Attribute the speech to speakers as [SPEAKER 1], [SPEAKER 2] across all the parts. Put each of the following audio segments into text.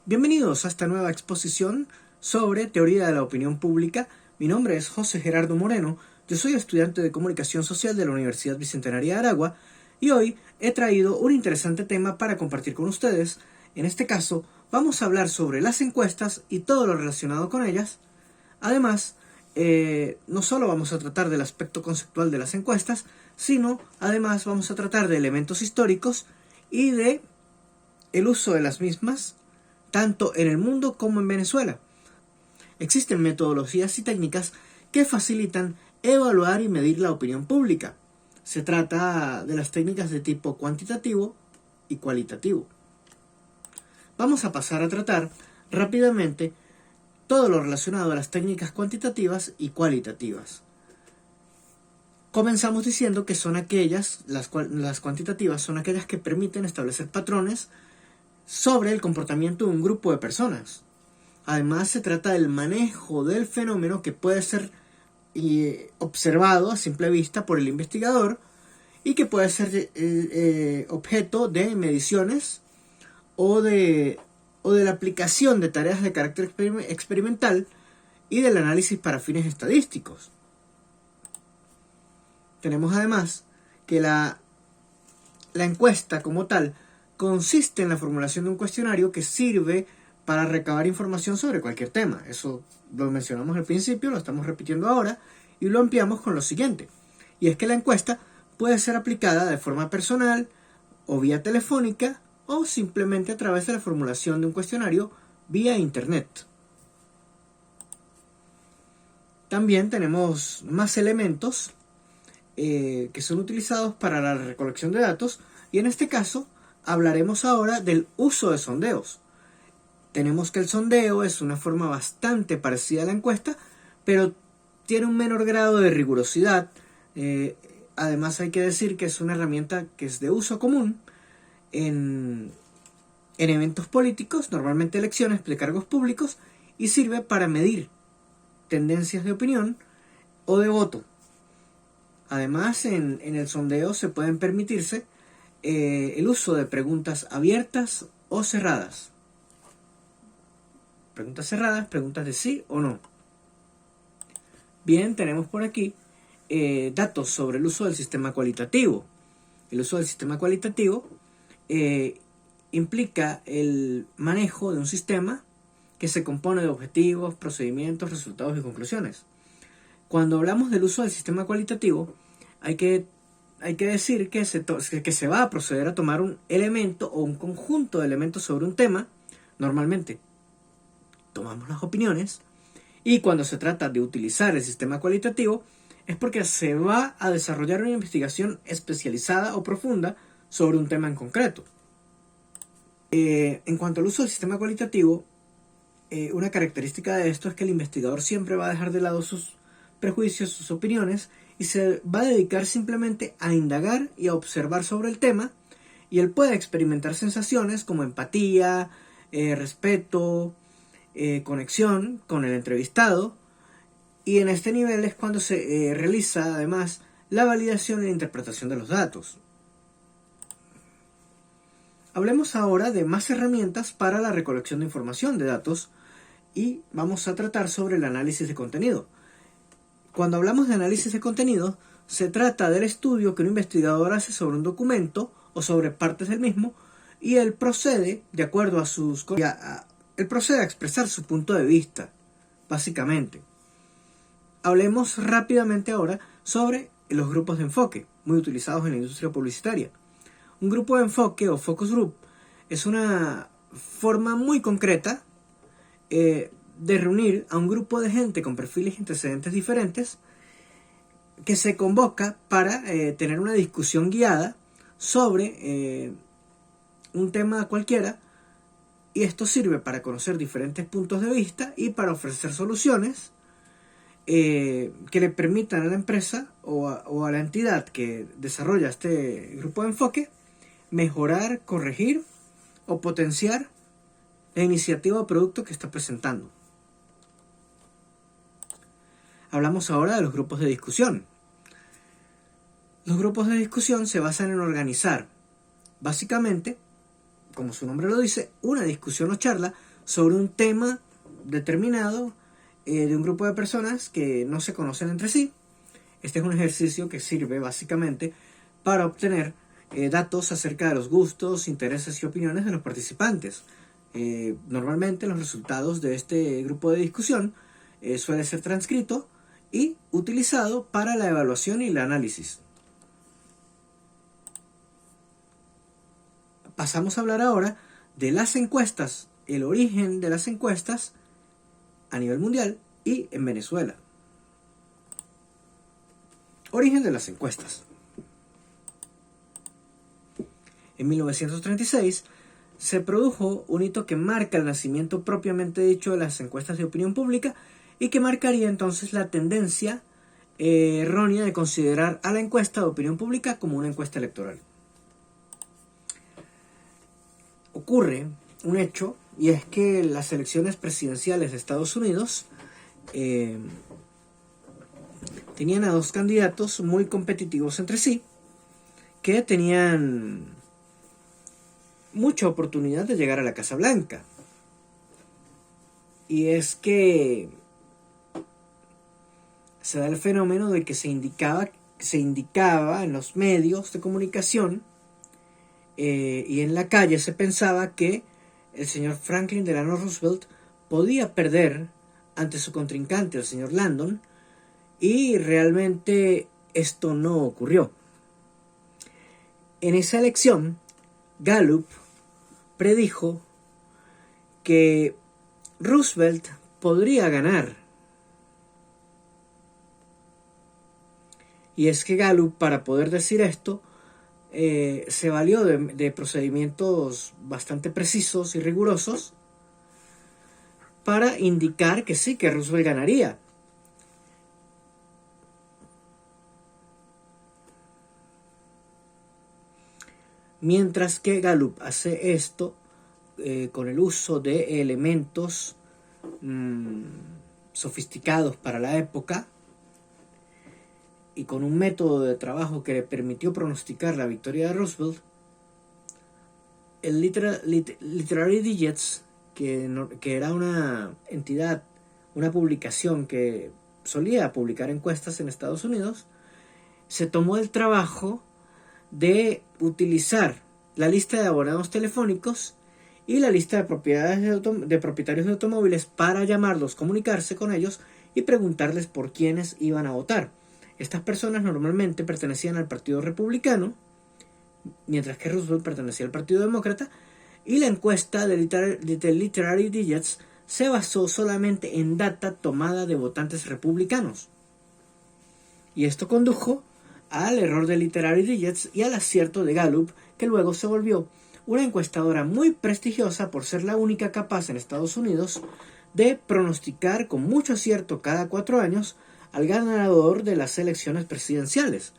[SPEAKER 1] Bienvenidos a esta nueva exposición sobre teoría de la opinión pública. Mi nombre es José Gerardo Moreno, yo soy estudiante de Comunicación Social de la Universidad Bicentenaria de Aragua y hoy he traído un interesante tema para compartir con ustedes. En este caso, vamos a hablar sobre las encuestas y todo lo relacionado con ellas. Además, no solo vamos a tratar del aspecto conceptual de las encuestas, sino además vamos a tratar de elementos históricos y de el uso de las mismas tanto en el mundo como en Venezuela. Existen metodologías y técnicas que facilitan evaluar y medir la opinión pública. Se trata de las técnicas de tipo cuantitativo y cualitativo. Vamos a pasar a tratar rápidamente todo lo relacionado a las técnicas cuantitativas y cualitativas. Comenzamos diciendo que son aquellas, las cuantitativas son aquellas que permiten establecer patrones sobre el comportamiento de un grupo de personas. Además, se trata del manejo del fenómeno que puede ser observado a simple vista por el investigador y que puede ser objeto de mediciones o de la aplicación de tareas de carácter experimental y del análisis para fines estadísticos. Tenemos además que la encuesta como tal consiste en la formulación de un cuestionario que sirve para recabar información sobre cualquier tema. Eso lo mencionamos al principio, lo estamos repitiendo ahora y lo ampliamos con lo siguiente. Y es que la encuesta puede ser aplicada de forma personal o vía telefónica o simplemente a través de la formulación de un cuestionario vía internet. También tenemos más elementos que son utilizados para la recolección de datos y en este caso hablaremos ahora del uso de sondeos. Tenemos que el sondeo es una forma bastante parecida a la encuesta, pero tiene un menor grado de rigurosidad. Además hay que decir que es una herramienta que es de uso común en eventos políticos, normalmente elecciones de cargos públicos, y sirve para medir tendencias de opinión o de voto. Además, en el sondeo se pueden permitirse el uso de preguntas abiertas o cerradas. Preguntas cerradas, preguntas de sí o no. Bien, tenemos por aquí datos sobre el uso del sistema cualitativo. El uso del sistema cualitativo implica el manejo de un sistema que se compone de objetivos, procedimientos, resultados y conclusiones. Cuando hablamos del uso del sistema cualitativo, hay que decir que se va a proceder a tomar un elemento o un conjunto de elementos sobre un tema. Normalmente tomamos las opiniones y cuando se trata de utilizar el sistema cualitativo es porque se va a desarrollar una investigación especializada o profunda sobre un tema en concreto. En cuanto al uso del sistema cualitativo, una característica de esto es que el investigador siempre va a dejar de lado sus prejuicios, sus opiniones, y se va a dedicar simplemente a indagar y a observar sobre el tema, y él puede experimentar sensaciones como empatía, respeto, conexión con el entrevistado, y en este nivel es cuando se realiza además la validación y la interpretación de los datos. Hablemos ahora de más herramientas para la recolección de información de datos y vamos a tratar sobre el análisis de contenido. Cuando hablamos de análisis de contenido, se trata del estudio que un investigador hace sobre un documento o sobre partes del mismo y él procede, de acuerdo a él procede a expresar su punto de vista, básicamente. Hablemos rápidamente ahora sobre los grupos de enfoque, muy utilizados en la industria publicitaria. Un grupo de enfoque o focus group es una forma muy concreta de reunir a un grupo de gente con perfiles y antecedentes diferentes que se convoca para tener una discusión guiada sobre un tema cualquiera, y esto sirve para conocer diferentes puntos de vista y para ofrecer soluciones que le permitan a la empresa o a la entidad que desarrolla este grupo de enfoque mejorar, corregir o potenciar la iniciativa o producto que está presentando. Hablamos ahora de los grupos de discusión. Los grupos de discusión se basan en organizar, básicamente, como su nombre lo dice, una discusión o charla sobre un tema determinado de un grupo de personas que no se conocen entre sí. Este es un ejercicio que sirve básicamente para obtener datos acerca de los gustos, intereses y opiniones de los participantes. Normalmente los resultados de este grupo de discusión suele ser transcrito y utilizado para la evaluación y el análisis. Pasamos a hablar ahora de las encuestas, el origen de las encuestas a nivel mundial y en Venezuela. Origen de las encuestas. En 1936 se produjo un hito que marca el nacimiento propiamente dicho de las encuestas de opinión pública y que marcaría entonces la tendencia errónea de considerar a la encuesta de opinión pública como una encuesta electoral. Ocurre un hecho, y es que las elecciones presidenciales de Estados Unidos tenían a dos candidatos muy competitivos entre sí, que tenían mucha oportunidad de llegar a la Casa Blanca. Y es que se da el fenómeno de que se indicaba en los medios de comunicación y en la calle se pensaba que el señor Franklin Delano Roosevelt podía perder ante su contrincante, el señor Landon, y realmente esto no ocurrió. En esa elección, Gallup predijo que Roosevelt podría ganar. Y es que Gallup, para poder decir esto, se valió de procedimientos bastante precisos y rigurosos para indicar que sí, que Roosevelt ganaría. Mientras que Gallup hace esto con el uso de elementos sofisticados para la época y con un método de trabajo que le permitió pronosticar la victoria de Roosevelt, el Literary Digits, que era una entidad, una publicación que solía publicar encuestas en Estados Unidos, se tomó el trabajo de utilizar la lista de abonados telefónicos y la lista de propietarios de automóviles para llamarlos, comunicarse con ellos y preguntarles por quiénes iban a votar. Estas personas normalmente pertenecían al Partido Republicano, mientras que Roosevelt pertenecía al Partido Demócrata, y la encuesta de Literary Digits se basó solamente en data tomada de votantes republicanos. Y esto condujo al error de Literary Digits y al acierto de Gallup, que luego se volvió una encuestadora muy prestigiosa por ser la única capaz en Estados Unidos de pronosticar con mucho acierto cada 4 años al ganador de las elecciones presidenciales.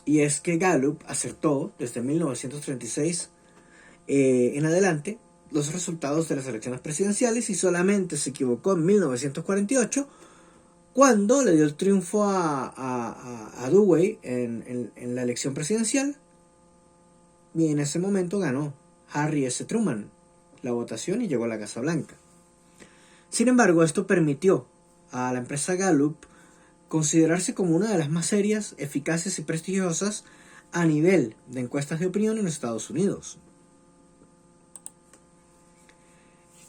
[SPEAKER 1] Y es que Gallup acertó desde 1936 en adelante los resultados de las elecciones presidenciales y solamente se equivocó en 1948 cuando le dio el triunfo a Dewey en la elección presidencial, y en ese momento ganó Harry S. Truman la votación y llegó a la Casa Blanca. Sin embargo, esto permitió a la empresa Gallup considerarse como una de las más serias, eficaces y prestigiosas a nivel de encuestas de opinión en Estados Unidos.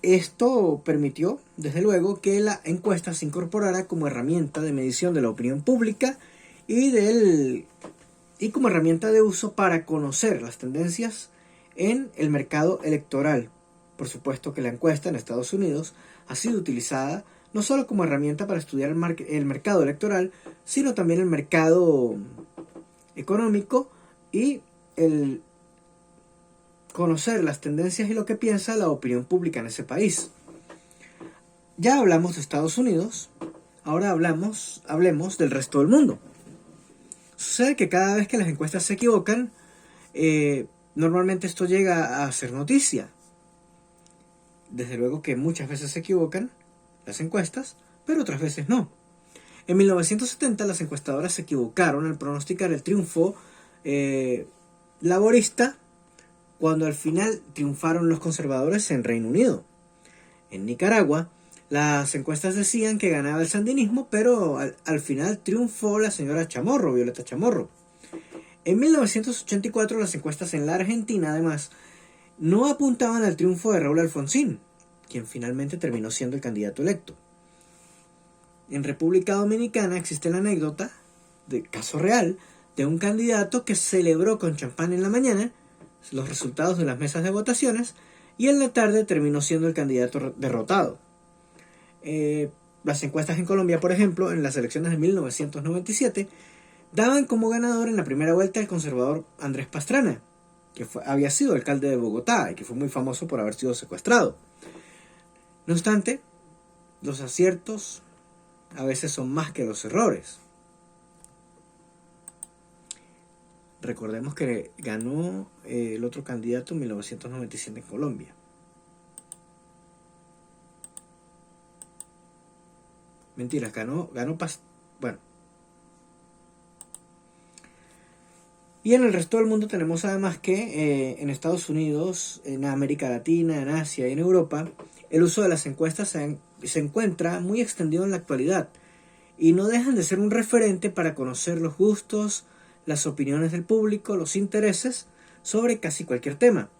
[SPEAKER 1] Esto permitió, desde luego, que la encuesta se incorporara como herramienta de medición de la opinión pública y como herramienta de uso para conocer las tendencias en el mercado electoral. Por supuesto que la encuesta en Estados Unidos ha sido utilizada no solo como herramienta para estudiar el mercado electoral, sino también el mercado económico y el conocer las tendencias y lo que piensa la opinión pública en ese país. Ya hablamos de Estados Unidos, ahora hablemos del resto del mundo. Sucede que cada vez que las encuestas se equivocan, normalmente esto llega a ser noticia. Desde luego que muchas veces se equivocan las encuestas, pero otras veces no. En 1970 las encuestadoras se equivocaron al pronosticar el triunfo laborista cuando al final triunfaron los conservadores en Reino Unido. En Nicaragua, las encuestas decían que ganaba el sandinismo, pero al final triunfó la señora Chamorro, Violeta Chamorro. En 1984 las encuestas en la Argentina, además, no apuntaban al triunfo de Raúl Alfonsín, quien finalmente terminó siendo el candidato electo. En República Dominicana existe la anécdota, de caso real, de un candidato que celebró con champán en la mañana los resultados de las mesas de votaciones y en la tarde terminó siendo el candidato derrotado. Las encuestas en Colombia, por ejemplo, en las elecciones de 1997, daban como ganador en la primera vuelta al conservador Andrés Pastrana, que había sido alcalde de Bogotá y que fue muy famoso por haber sido secuestrado. No obstante, los aciertos a veces son más que los errores. Recordemos que ganó el otro candidato en 1997 en Colombia. Mentiras, bueno. Y en el resto del mundo tenemos además que en Estados Unidos, en América Latina, en Asia y en Europa, el uso de las encuestas se encuentra muy extendido en la actualidad y no dejan de ser un referente para conocer los gustos, las opiniones del público, los intereses sobre casi cualquier tema.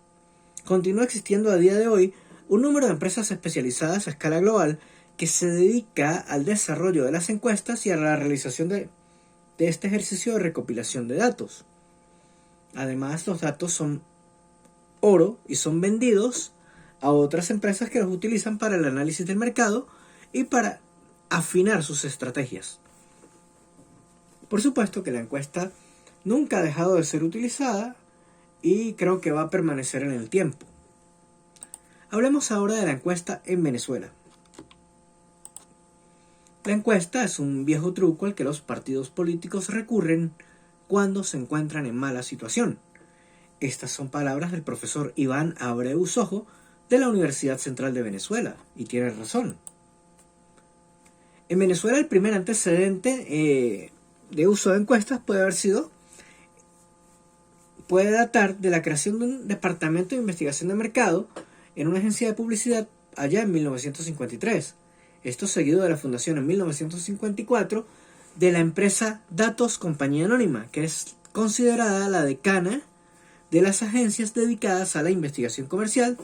[SPEAKER 1] Continúa existiendo a día de hoy un número de empresas especializadas a escala global que se dedica al desarrollo de las encuestas y a la realización de este ejercicio de recopilación de datos. Además, los datos son oro y son vendidos a otras empresas que los utilizan para el análisis del mercado y para afinar sus estrategias. Por supuesto que la encuesta nunca ha dejado de ser utilizada y creo que va a permanecer en el tiempo. Hablemos ahora de la encuesta en Venezuela. La encuesta es un viejo truco al que los partidos políticos recurren cuando se encuentran en mala situación. Estas son palabras del profesor Iván Abreu Sojo de la Universidad Central de Venezuela, y tiene razón. En Venezuela el primer antecedente de uso de encuestas puede datar de la creación de un departamento de investigación de mercado en una agencia de publicidad allá en 1953. Esto seguido de la fundación en 1954 de la empresa Datos Compañía Anónima, que es considerada la decana de las agencias dedicadas a la investigación comercial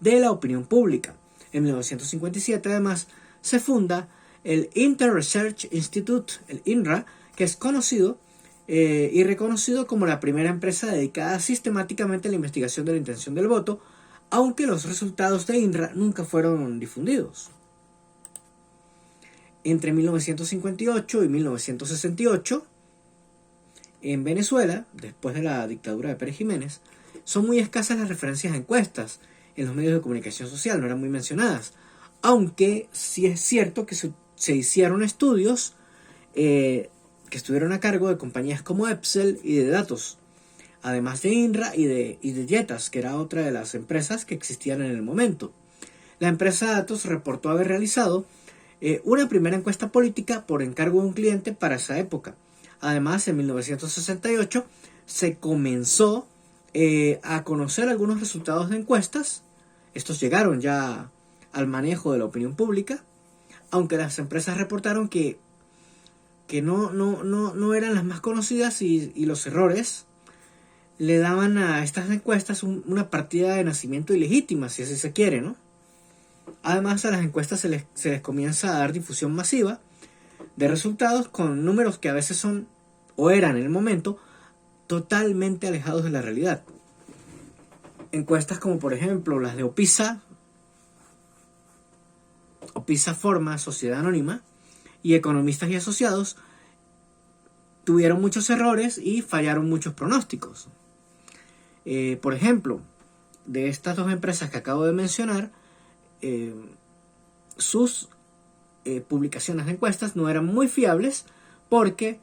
[SPEAKER 1] de la opinión pública. En 1957 además se funda el Inter Research Institute, el INRA, que es conocido y reconocido como la primera empresa dedicada sistemáticamente a la investigación de la intención del voto, aunque los resultados de INRA nunca fueron difundidos. Entre 1958 y 1968, en Venezuela, después de la dictadura de Pérez Jiménez, son muy escasas las referencias a encuestas en los medios de comunicación social, no eran muy mencionadas, aunque sí es cierto que se hicieron estudios que estuvieron a cargo de compañías como Epsel y de Datos, además de INRA y de Jetas, que era otra de las empresas que existían en el momento. La empresa Datos reportó haber realizado una primera encuesta política por encargo de un cliente para esa época. Además, en 1968 se comenzó a conocer algunos resultados de encuestas. Estos llegaron ya al manejo de la opinión pública, aunque las empresas reportaron que no eran las más conocidas y los errores le daban a estas encuestas una partida de nacimiento ilegítima, si así se quiere, ¿no? Además, a las encuestas se les comienza a dar difusión masiva de resultados con números que a veces son, o eran en el momento, totalmente alejados de la realidad. Encuestas como por ejemplo las de Opisa Forma, Sociedad Anónima, y Economistas y Asociados, tuvieron muchos errores y fallaron muchos pronósticos. Por ejemplo, de estas dos empresas que acabo de mencionar, sus publicaciones de encuestas no eran muy fiables porque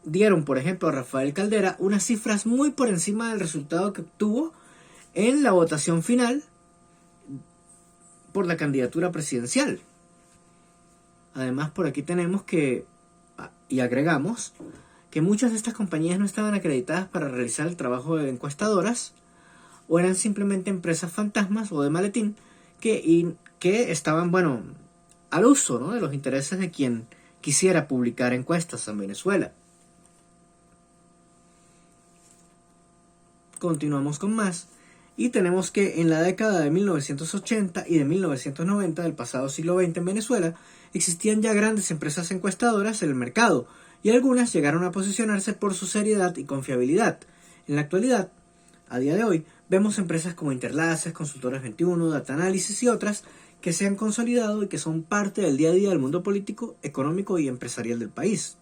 [SPEAKER 1] dieron, por ejemplo, a Rafael Caldera unas cifras muy por encima del resultado que obtuvo en la votación final por la candidatura presidencial. Además, por aquí tenemos y agregamos que muchas de estas compañías no estaban acreditadas para realizar el trabajo de encuestadoras, o eran simplemente empresas fantasmas o de maletín que estaban, bueno, al uso, ¿no?, de los intereses de quien quisiera publicar encuestas en Venezuela. Continuamos con más y tenemos que en la década de 1980 y de 1990 del pasado siglo XX en Venezuela existían ya grandes empresas encuestadoras en el mercado y algunas llegaron a posicionarse por su seriedad y confiabilidad. En la actualidad, a día de hoy, vemos empresas como Interlaces, Consultores 21, Data Analysis y otras que se han consolidado y que son parte del día a día del mundo político, económico y empresarial del país.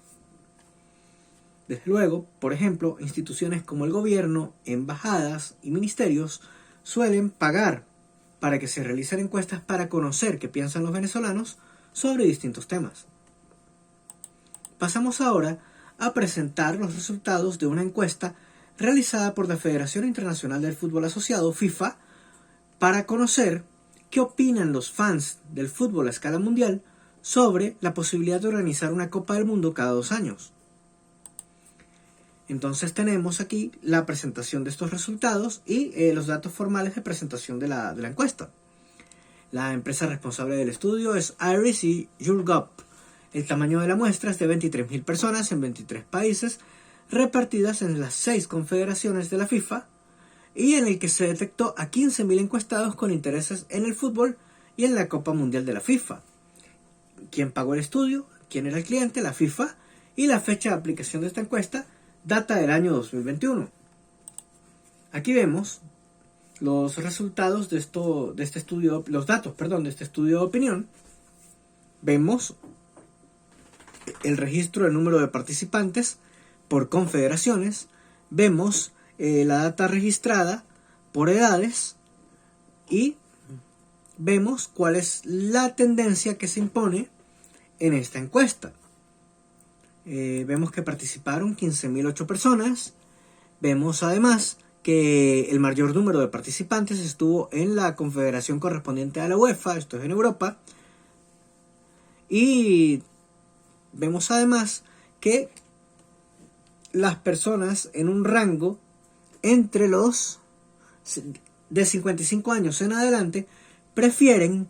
[SPEAKER 1] Desde luego, por ejemplo, instituciones como el gobierno, embajadas y ministerios suelen pagar para que se realicen encuestas para conocer qué piensan los venezolanos sobre distintos temas. Pasamos ahora a presentar los resultados de una encuesta realizada por la Federación Internacional del Fútbol Asociado, FIFA, para conocer qué opinan los fans del fútbol a escala mundial sobre la posibilidad de organizar una Copa del Mundo cada 2 años. Entonces tenemos aquí la presentación de estos resultados y los datos formales de presentación de la encuesta. La empresa responsable del estudio es Iris y YouGov. El tamaño de la muestra es de 23.000 personas en 23 países, repartidas en las 6 confederaciones de la FIFA, y en el que se detectó a 15.000 encuestados con intereses en el fútbol y en la Copa Mundial de la FIFA. ¿Quién pagó el estudio? ¿Quién era el cliente? La FIFA. Y la fecha de aplicación de esta encuesta data del año 2021. Aquí vemos los resultados de este estudio, los datos, de este estudio de opinión. Vemos el registro del número de participantes por confederaciones. Vemos la data registrada por edades y vemos cuál es la tendencia que se impone en esta encuesta. Vemos que participaron 15.008 personas. Vemos además que el mayor número de participantes estuvo en la confederación correspondiente a la UEFA, esto es en Europa. Y vemos además que las personas en un rango entre los de 55 años en adelante prefieren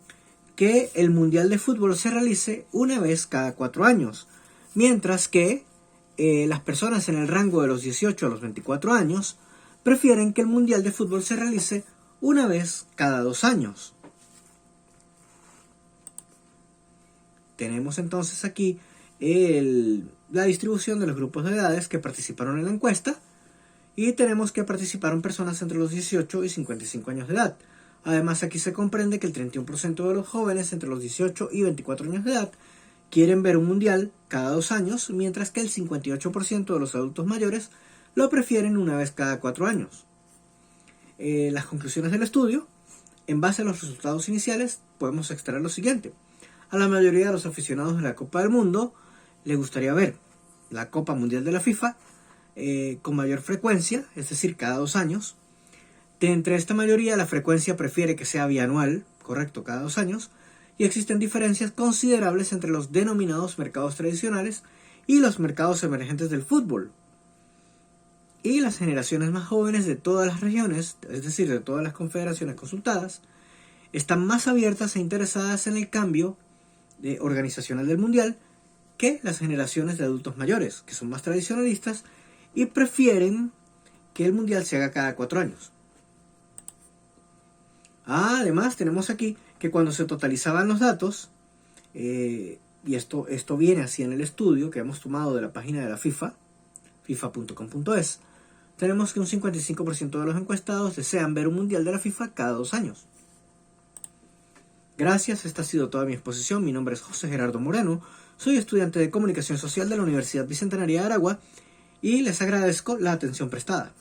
[SPEAKER 1] que el Mundial de Fútbol se realice una vez cada 4 años. Mientras que las personas en el rango de los 18 a los 24 años prefieren que el Mundial de Fútbol se realice una vez cada 2 años. Tenemos entonces aquí la distribución de los grupos de edades que participaron en la encuesta y tenemos que participaron personas entre los 18 y 55 años de edad. Además, aquí se comprende que el 31% de los jóvenes entre los 18 y 24 años de edad quieren ver un mundial cada 2 años, mientras que el 58% de los adultos mayores lo prefieren una vez cada 4 años. Las conclusiones del estudio: en base a los resultados iniciales, podemos extraer lo siguiente. A la mayoría de los aficionados de la Copa del Mundo les gustaría ver la Copa Mundial de la FIFA con mayor frecuencia, es decir, cada 2 años. De entre esta mayoría, la frecuencia prefiere que sea bianual, correcto, cada 2 años, y existen diferencias considerables entre los denominados mercados tradicionales y los mercados emergentes del fútbol. Y las generaciones más jóvenes de todas las regiones, es decir, de todas las confederaciones consultadas, están más abiertas e interesadas en el cambio organizacional del mundial que las generaciones de adultos mayores, que son más tradicionalistas y prefieren que el mundial se haga cada 4 años. Además, tenemos aquí que cuando se totalizaban los datos, y esto viene así en el estudio que hemos tomado de la página de la FIFA, fifa.com.es, tenemos que un 55% de los encuestados desean ver un mundial de la FIFA cada 2 años. Gracias, esta ha sido toda mi exposición. Mi nombre es José Gerardo Moreno, soy estudiante de Comunicación Social de la Universidad Bicentenaria de Aragua y les agradezco la atención prestada.